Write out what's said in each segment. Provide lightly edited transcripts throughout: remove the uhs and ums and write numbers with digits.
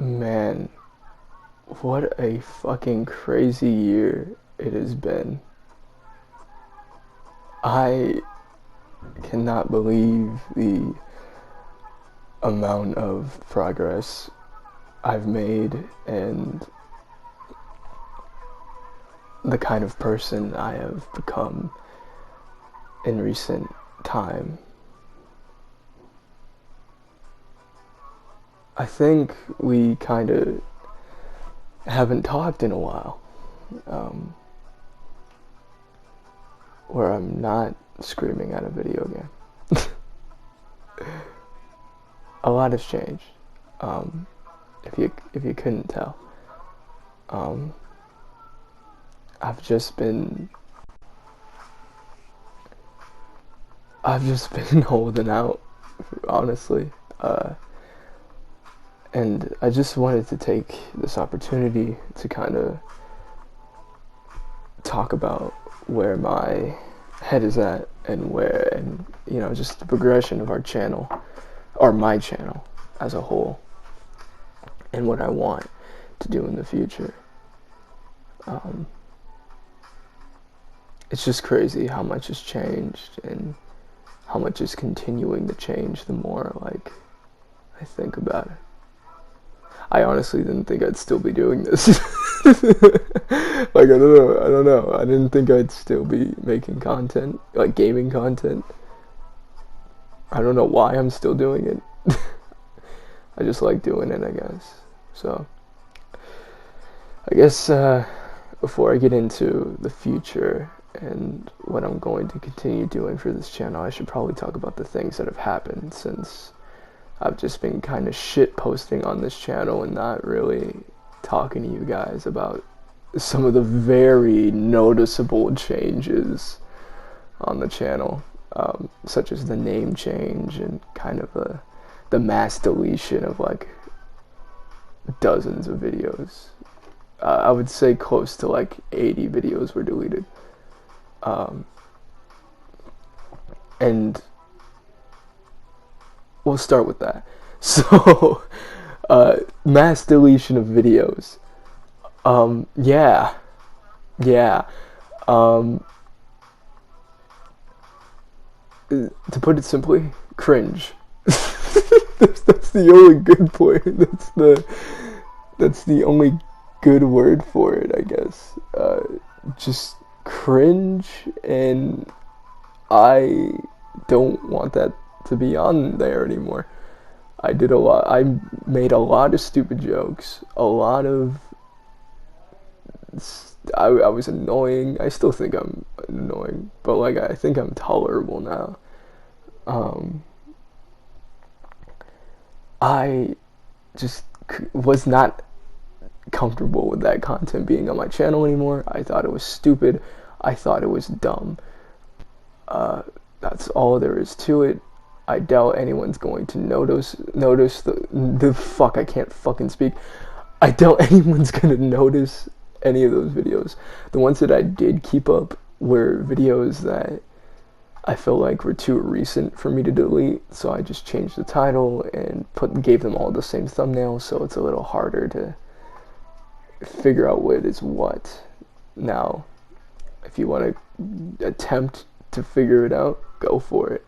Man, what a fucking crazy year it has been. I cannot believe the amount of progress I've made and the kind of person I have become in recent time. I think we kind of haven't talked in a while, um, where I'm not screaming at a video game. A lot has changed. Um, if you couldn't tell, um, I've just been I've just been holding out, honestly. And I just wanted to take this opportunity to kind of talk about where my head is at and just the progression of our channel, or my channel as a whole, and what I want to do in the future. It's just crazy how much has changed and how much is continuing to change the more I think about it. I honestly didn't think I'd still be doing this. I don't know. I didn't think I'd still be making content, like gaming content. I don't know why I'm still doing it. I just like doing it, I guess. So, I guess before I get into the future and what I'm going to continue doing for this channel, I should probably talk about the things that have happened since I've just been kind of shit posting on this channel and not really talking to you guys about some of the very noticeable changes on the channel, such as the name change and kind of the mass deletion of like dozens of videos. I would say close to like 80 videos were deleted. And we'll start with that. So, mass deletion of videos. Yeah. Yeah. Um, to put it simply, cringe. that's the only good point. That's the only good word for it, I guess. Just cringe, and I don't want that to be on there anymore. I made a lot of stupid jokes, a lot of, I was annoying. I still think I'm annoying, but like I think I'm tolerable now. Um, I just was not comfortable with that content being on my channel anymore. I thought it was stupid. I thought it was dumb. That's all there is to it. I doubt anyone's going to notice the fuck, I can't fucking speak. I doubt anyone's gonna notice any of those videos. The ones that I did keep up were videos that I felt like were too recent for me to delete, so I just changed the title and gave them all the same thumbnail, so it's a little harder to figure out what is what. Now, if you want to attempt to figure it out, go for it.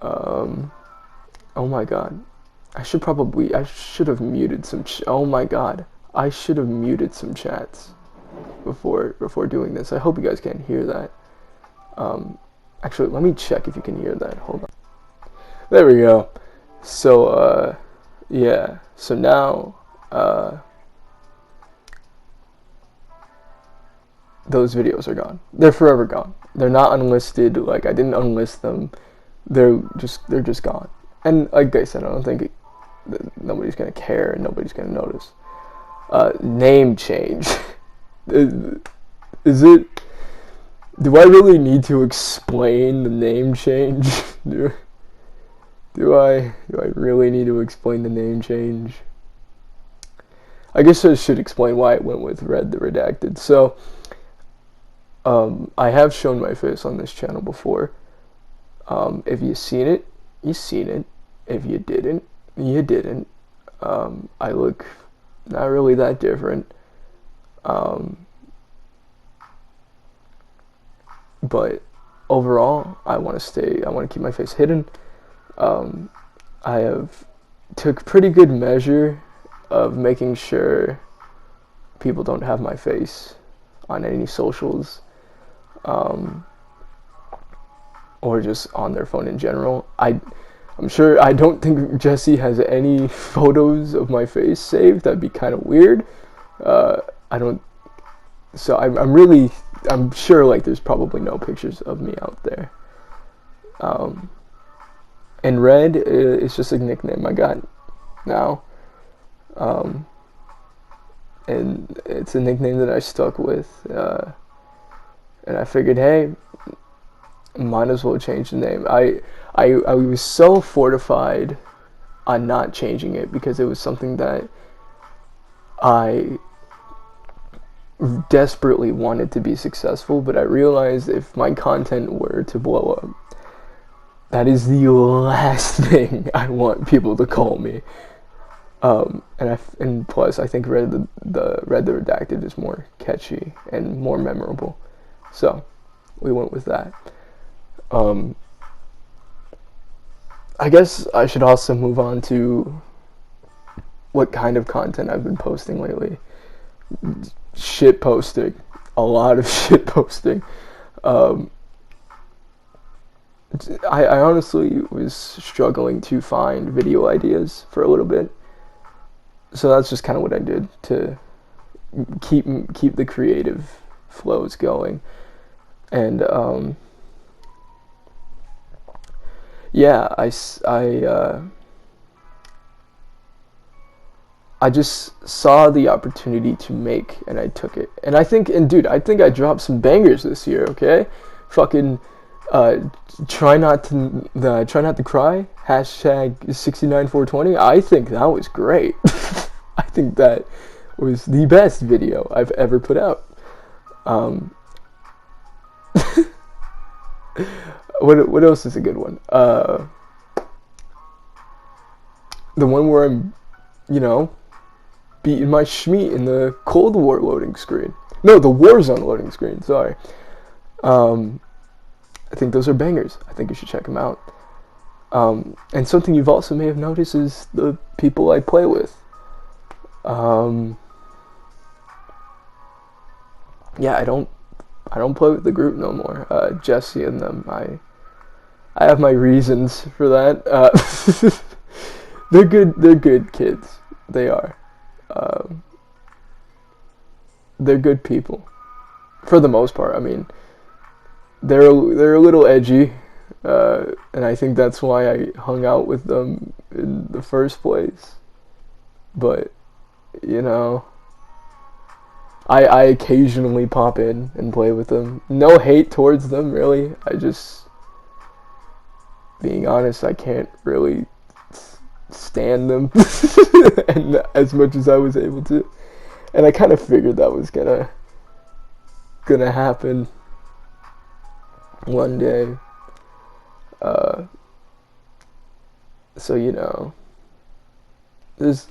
Oh my god. I should have muted some oh my god. I should have muted some chats before doing this. I hope you guys can't hear that. Actually, let me check if you can hear that. Hold on. There we go. So, yeah. So now, those videos are gone. They're forever gone. They're not unlisted. Like, I didn't unlist them. They're just gone. And like I said, I don't think nobody's gonna care and nobody's gonna notice. Name change. Is it? Do I really need to explain the name change? Do I really need to explain the name change? I guess I should explain why it went with Red the Redacted. So, I have shown my face on this channel before. If you've seen it, you've seen it. If you didn't, you didn't. I look not really that different. But overall, I want to keep my face hidden. I have took pretty good measure of making sure people don't have my face on any socials, or just on their phone in general. I'm sure, I don't think Jesse has any photos of my face saved. That'd be kind of weird. I don't. So I'm sure like there's probably no pictures of me out there. And Red is just a nickname I got now. And it's a nickname that I stuck with. And I figured, hey, might as well change the name. I was so fortified on not changing it because it was something that I desperately wanted to be successful, but I realized if my content were to blow up, that is the last thing I want people to call me. And plus, I think Red the Redacted is more catchy and more memorable, so we went with that. I guess I should also move on to what kind of content I've been posting lately. Shit posting. A lot of shit posting. I honestly was struggling to find video ideas for a little bit. So that's just kind of what I did to keep the creative flows going. And yeah, I just saw the opportunity to make, and I took it. And I think I dropped some bangers this year. Okay, fucking try not to cry. #69420. I think that was great. I think that was the best video I've ever put out. What else is a good one? The one where I'm, beating my schmeat in the Cold War loading screen. No, the Warzone loading screen. Sorry. I think those are bangers. I think you should check them out. And something you've also may have noticed is the people I play with. Yeah, I don't play with the group no more. Jesse and them, I have my reasons for that. They're good kids. They are. They're good people, for the most part. I mean, they're a little edgy, and I think that's why I hung out with them in the first place. But I occasionally pop in and play with them. No hate towards them, really. Being honest, I can't really stand them and as much as I was able to. And I kind of figured that was gonna happen one day. So there's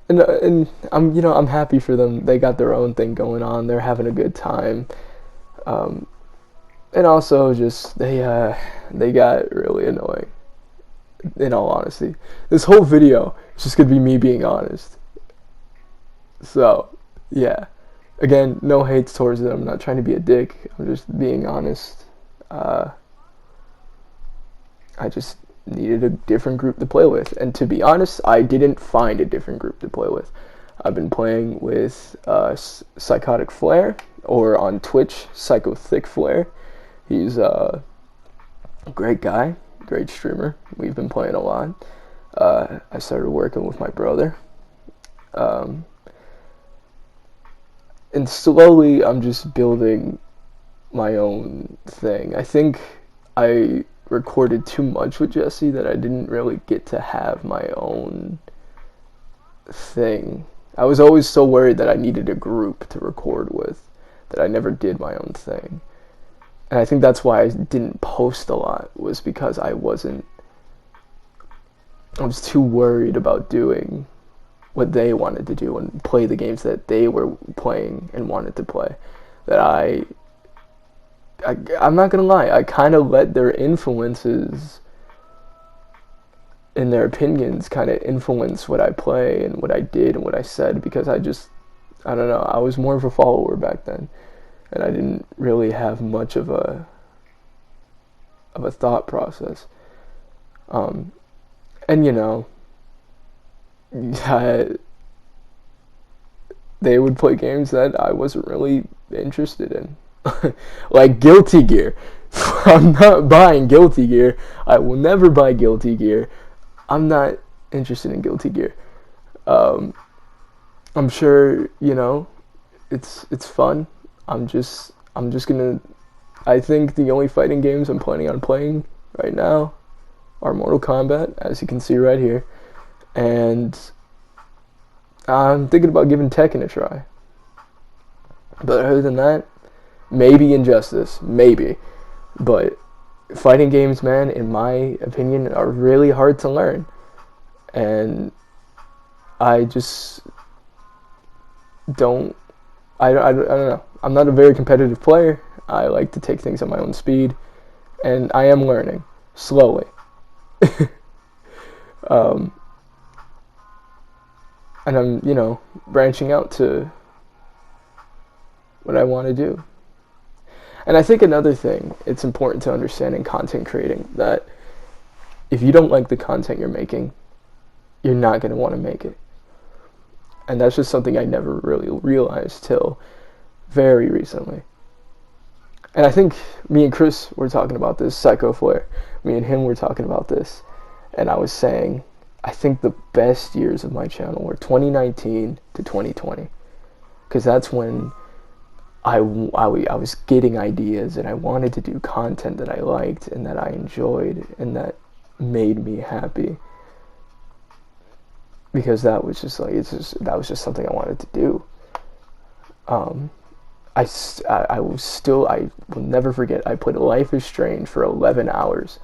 and I'm happy for them. They got their own thing going on. They're having a good time. And also just they got really annoying. In all honesty, this whole video is just gonna be me being honest. So yeah, again, no hates towards them. I'm not trying to be a dick. I'm just being honest. I just needed a different group to play with, and to be honest, I didn't find a different group to play with. I've been playing with Psychotic Flare, or on Twitch, Psycho Thick Flare. He's a great guy, great streamer. We've been playing a lot. I started working with my brother. And slowly I'm just building my own thing. I think I recorded too much with Jesse that I didn't really get to have my own thing. I was always so worried that I needed a group to record with that I never did my own thing. And I think that's why I didn't post a lot, was because I was too worried about doing what they wanted to do and play the games that they were playing and wanted to play. That I'm not gonna lie, I kind of let their influences and their opinions kind of influence what I play and what I did and what I said, because I don't know, I was more of a follower back then, and I didn't really have much of a thought process. And you know, they would play games that I wasn't really interested in. Like Guilty Gear. I'm not buying Guilty Gear. I will never buy Guilty Gear. I'm not interested in Guilty Gear. I'm sure, you know, it's fun. I'm just gonna. I think the only fighting games I'm planning on playing right now are Mortal Kombat, as you can see right here, and I'm thinking about giving Tekken a try. But other than that, maybe Injustice, maybe. But fighting games, man, in my opinion, are really hard to learn. And I just don't, I don't know. I'm not a very competitive player. I like to take things at my own speed. And I am learning, slowly. And I'm, you know, branching out to what I want to do. And I think another thing it's important to understand in content creating, that if you don't like the content you're making, you're not going to want to make it. And that's just something I never really realized till very recently. And I think me and Chris were talking about this, Psycho Flare. Me and him were talking about this. And I was saying, I think the best years of my channel were 2019 to 2020. Because that's when I was getting ideas and I wanted to do content that I liked and that I enjoyed and that made me happy. Because that was just like, that was just something I wanted to do. I will never forget, I played Life is Strange for 11 hours.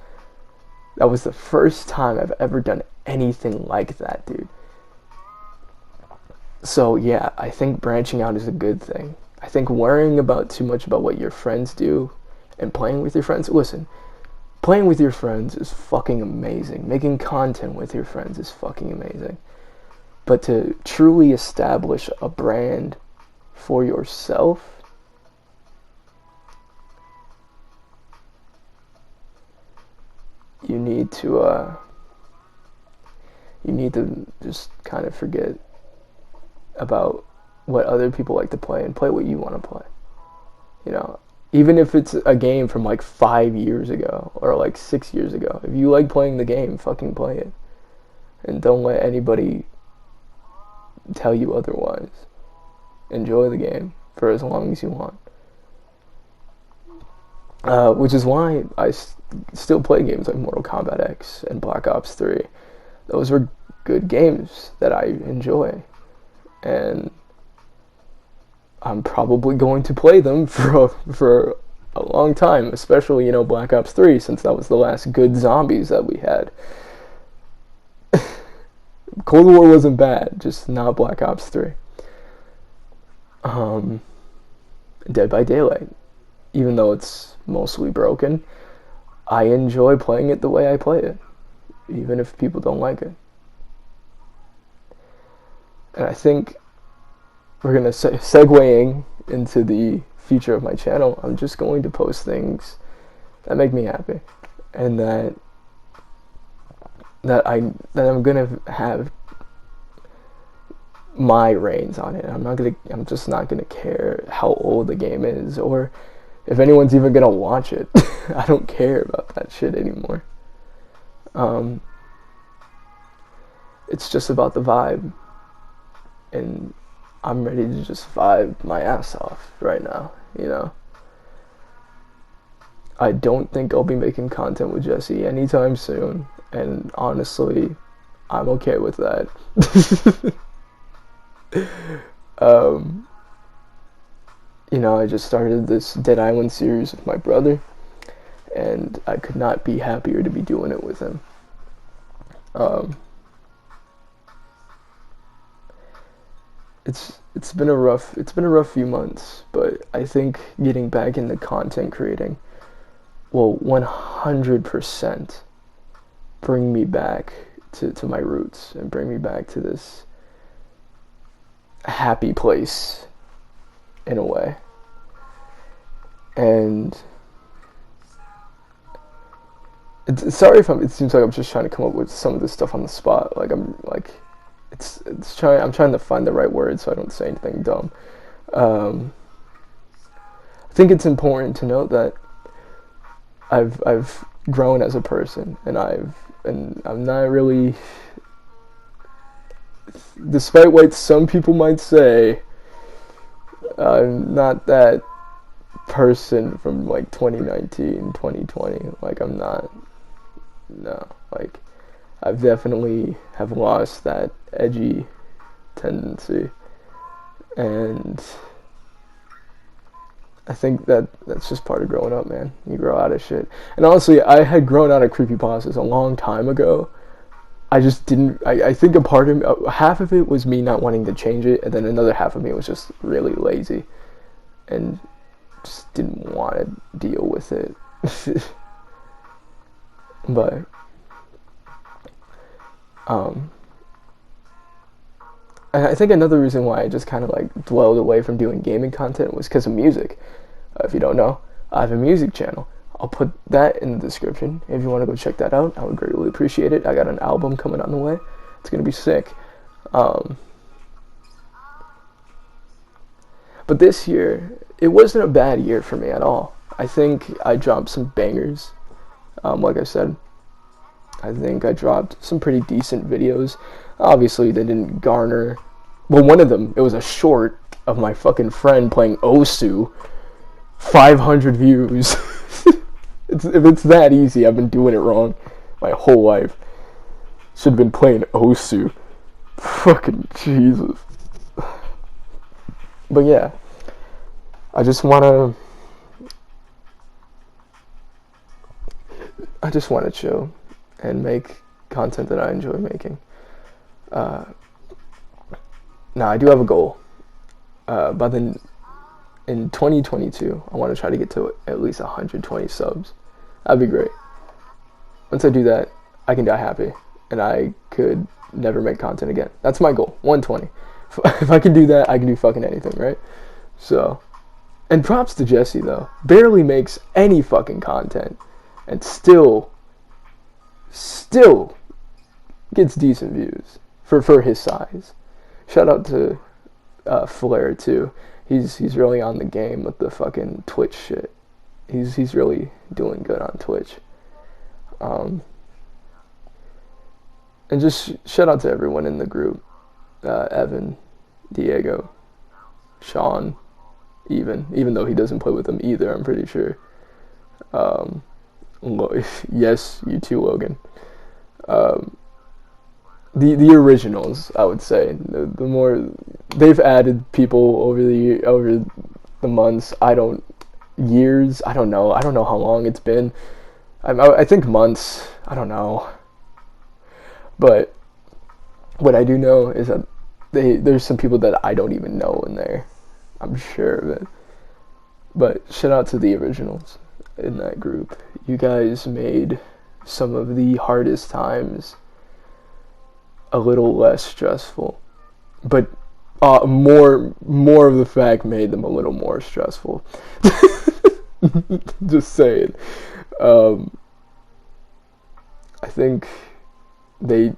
That was the first time I've ever done anything like that, dude. So yeah, I think branching out is a good thing. I think worrying about too much about what your friends do and playing with your friends, listen, playing with your friends is fucking amazing. Making content with your friends is fucking amazing. But to truly establish a brand for yourself, you need to just kind of forget about what other people like to play and play what you want to play. You know, even if it's a game from like 5 years ago or like 6 years ago, if you like playing the game, fucking play it. And don't let anybody tell you otherwise. Enjoy the game for as long as you want. Which is why I still play games like Mortal Kombat X and Black Ops 3. Those were good games that I enjoy. And I'm probably going to play them for a long time, especially, you know, Black Ops 3, since that was the last good zombies that we had. Cold War wasn't bad, just not Black Ops 3. Dead by Daylight, even though it's mostly broken, I enjoy playing it the way I play it, even if people don't like it. And I think we're going to segueing into the future of my channel. I'm just going to post things that make me happy, and that I'm going to have my reins on it. I'm just not going to care how old the game is or if anyone's even going to watch it. I don't care about that shit anymore. It's just about the vibe, and I'm ready to just vibe my ass off right now, you know. I don't think I'll be making content with Jesse anytime soon, and honestly, I'm okay with that. You know, I just started this Dead Island series with my brother, and I could not be happier to be doing it with him. it's been a rough few months, but I think getting back into content creating will 100% bring me back to my roots and bring me back to this happy place in a way. And sorry if it seems like I'm just trying to come up with some of this stuff on the spot. Like I'm trying to find the right words so I don't say anything dumb. I think it's important to note that I've grown as a person, and I'm not really, despite what some people might say, I'm not that person from like 2019, 2020. Like I'm not, no, like I've definitely have lost that edgy tendency, and I think that's just part of growing up, man. You grow out of shit. And honestly, I had grown out of creepypastas a long time ago. I just didn't. I think a part of half of it was me not wanting to change it, and then another half of me was just really lazy, and just didn't want to deal with it. But I think another reason why I just kind of like dwelled away from doing gaming content was because of music. If you don't know, I have a music channel. I'll put that in the description. If you want to go check that out, I would greatly appreciate it. I got an album coming on the way. It's going to be sick. But this year, it wasn't a bad year for me at all. I think I dropped some bangers. Like I said, I think I dropped some pretty decent videos. Obviously, they didn't garner... Well, one of them, it was a short of my fucking friend playing Osu. 500 views. If it's that easy, I've been doing it wrong my whole life. Should have been playing Osu. Fucking Jesus. But yeah, I just want to chill and make content that I enjoy making. Now, I do have a goal. In 2022, I want to try to get to at least 120 subs. That'd be great. Once I do that, I can die happy, and I could never make content again. That's my goal, 120. If I can do that, I can do fucking anything, right? So, and props to Jesse, though. Barely makes any fucking content, and still gets decent views for his size. Shout out to Flair, too. He's really on the game with the fucking Twitch shit. He's really doing good on Twitch. And just shout out to everyone in the group. Evan, Diego, Sean, even though he doesn't play with them either, I'm pretty sure. Yes, you too, Logan. The originals, I would say. The more they've added people over the months, years. I don't know how long it's been. I think months. I don't know. But what I do know is that there's some people that I don't even know in there. I'm sure of it. But shout out to the originals in that group. You guys made some of the hardest times a little less stressful, but more of the fact made them a little more stressful. Just saying. I think they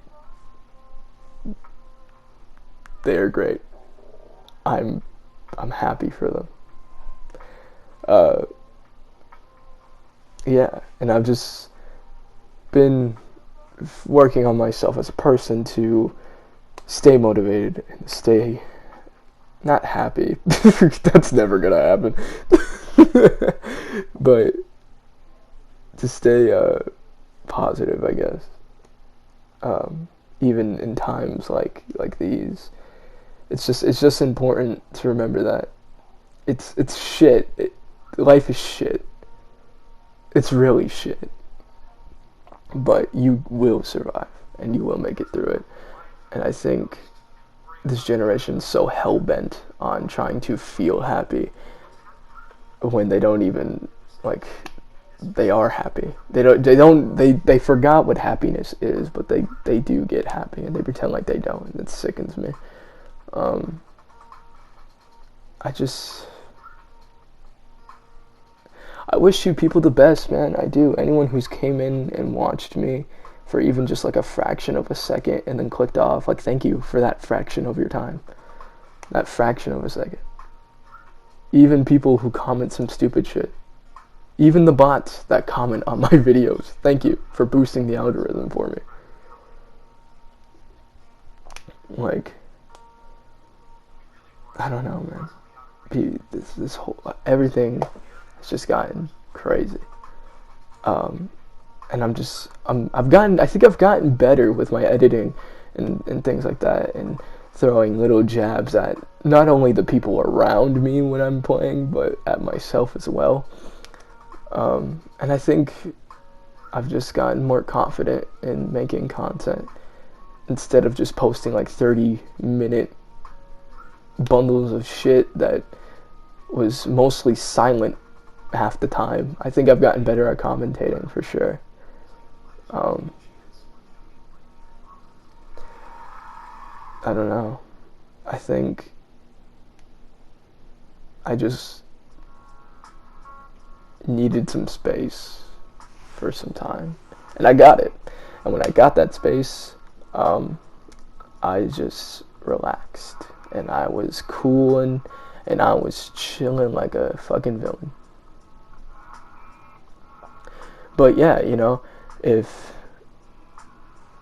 are great. I'm happy for them. Yeah, and I've just been working on myself as a person to stay motivated and stay not happy. That's never gonna happen. But to stay positive, I guess. Even in times like these, it's just important to remember that it's shit. Life is shit. It's really shit. But you will survive, and you will make it through it. And I think this generation's so hell-bent on trying to feel happy when they don't even, like, they are happy. They forgot what happiness is, but they do get happy, and they pretend like they don't, and it sickens me. I wish you people the best, man. I do. Anyone who's came in and watched me for even just like a fraction of a second and then clicked off, like, thank you for that fraction of your time. That fraction of a second. Even people who comment some stupid shit. Even the bots that comment on my videos. Thank you for boosting the algorithm for me. Like, I don't know, man. This whole, everything has just gotten crazy. And I think I've gotten better with my editing and things like that, and throwing little jabs at not only the people around me when I'm playing, but at myself as well. And I think I've just gotten more confident in making content instead of just posting like 30-minute bundles of shit that was mostly silent half the time. I think I've gotten better at commentating for sure. I don't know. I think I just needed some space for some time, and I got it. And when I got that space, I just relaxed, and I was cool, and I was chilling like a fucking villain. But yeah, you know, if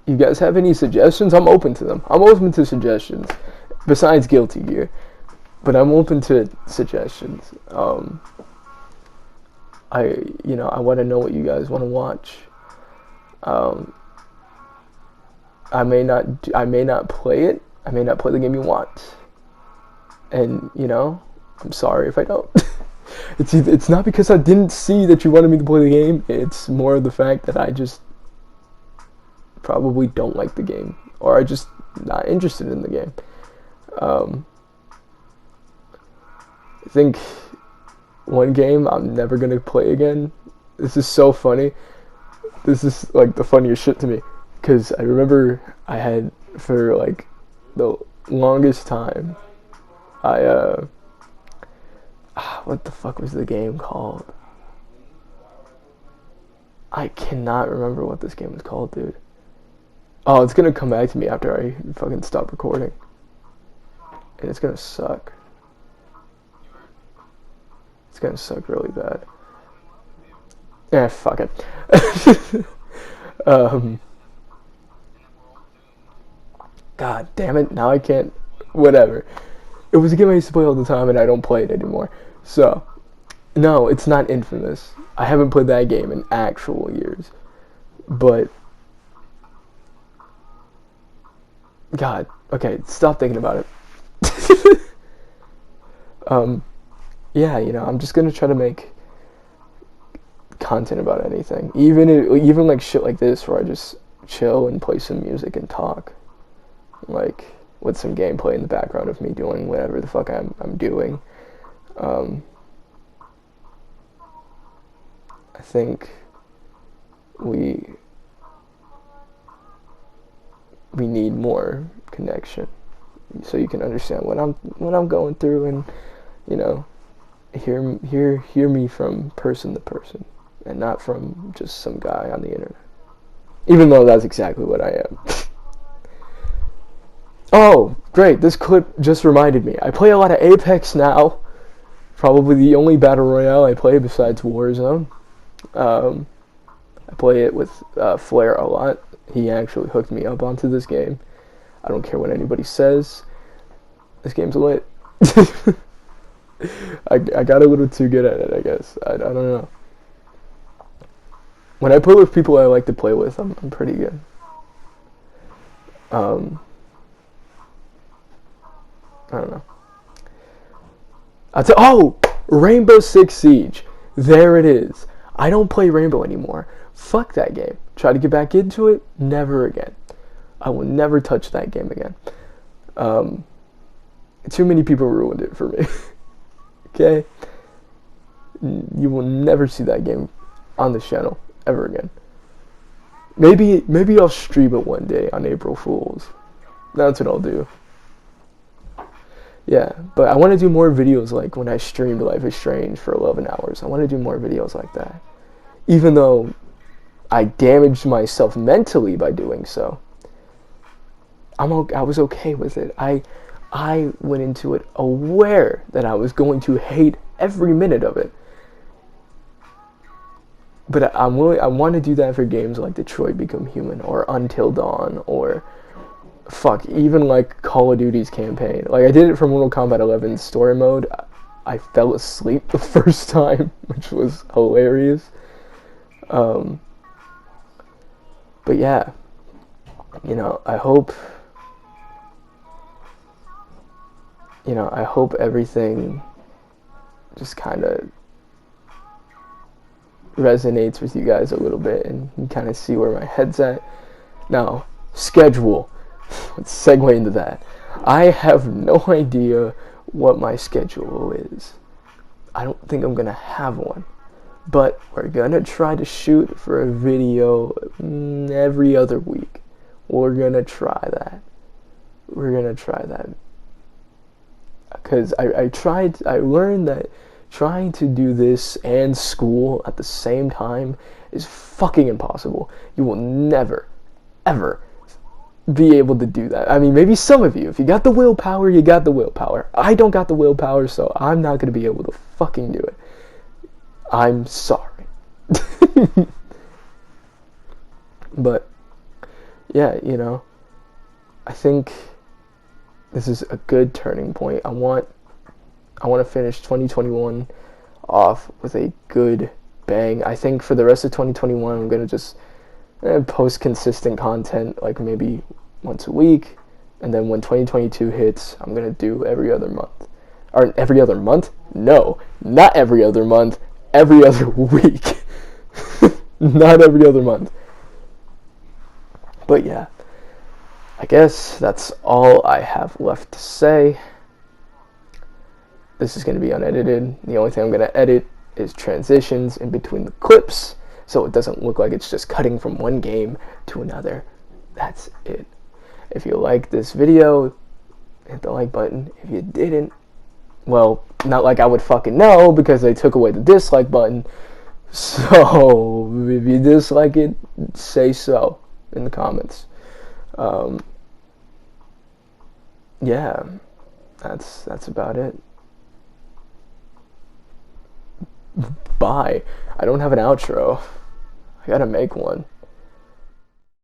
you guys have any suggestions, I'm open to them. I'm open to suggestions, besides Guilty Gear, but I'm open to suggestions. I want to know what you guys want to watch. I may not play it. I may not play the game you want, and I'm sorry if I don't. It's not because I didn't see that you wanted me to play the game. It's more of the fact that I just probably don't like the game, or I'm just not interested in the game. I think one game I'm never gonna play again. This is so funny. This is like the funniest shit to me, because I remember I had, for like the longest time, what the fuck was the game called? I cannot remember what this game was called, dude. Oh, it's gonna come back to me after I fucking stop recording, and it's gonna suck. It's gonna suck really bad. Yeah, fuck it. God damn it, now I can't. Whatever. It was a game I used to play all the time, and I don't play it anymore. So, no, it's not Infamous. I haven't played that game in actual years. But, God, okay, stop thinking about it. Yeah, I'm just gonna try to make content about anything. Even like shit like this, where I just chill and play some music and talk. Like, with some gameplay in the background of me doing whatever the fuck I'm doing. I think we need more connection, so you can understand what I'm going through, and hear me from person to person, and not from just some guy on the internet. Even though that's exactly what I am. Oh, great, this clip just reminded me. I play a lot of Apex now. Probably the only Battle Royale I play besides Warzone. I play it with Flair a lot. He actually hooked me up onto this game. I don't care what anybody says. This game's lit. I got a little too good at it, I guess. I don't know. When I play with people I like to play with, I'm pretty good. I don't know. Rainbow Six Siege. There it is. I don't play Rainbow anymore. Fuck that game. Try to get back into it. Never again. I will never touch that game again. Too many people ruined it for me. Okay? You will never see that game on the channel ever again. Maybe I'll stream it one day on April Fools. That's what I'll do. Yeah, but I want to do more videos like when I streamed Life is Strange for 11 hours. I want to do more videos like that. Even though I damaged myself mentally by doing so, I was okay with it. I went into it aware that I was going to hate every minute of it. But I want to do that for games like Detroit Become Human or Until Dawn or even like Call of Duty's campaign. Like I did it for Mortal Kombat 11 story mode. I fell asleep the first time, which was hilarious. But yeah, I hope everything just kind of resonates with you guys a little bit and you kind of see where my head's at. Now, schedule. Let's segue into that. I have no idea what my schedule is. I don't think I'm gonna have one. But we're gonna try to shoot for a video every other week. We're gonna try that. Because I learned that trying to do this and school at the same time is fucking impossible. You will never, ever be able to do that. I mean, maybe some of you, if you got the willpower, you got the willpower. I don't got the willpower, so I'm not going to be able to fucking do it. I'm sorry. But, yeah, I think this is a good turning point. I want to finish 2021 off with a good bang. I think for the rest of 2021, I'm going to just post consistent content, like maybe once a week. And then when 2022 hits, I'm going to do every other month. Or every other month? No, not every other month. Every other week. Not every other month. But yeah, I guess that's all I have left to say. This is going to be unedited. The only thing I'm going to edit is transitions in between the clips, so it doesn't look like it's just cutting from one game to another. That's it. If you like this video, hit the like button. If you didn't, well, not like I would fucking know because they took away the dislike button. So, if you dislike it, say so in the comments. Yeah, that's about it. Bye. I don't have an outro. I gotta make one.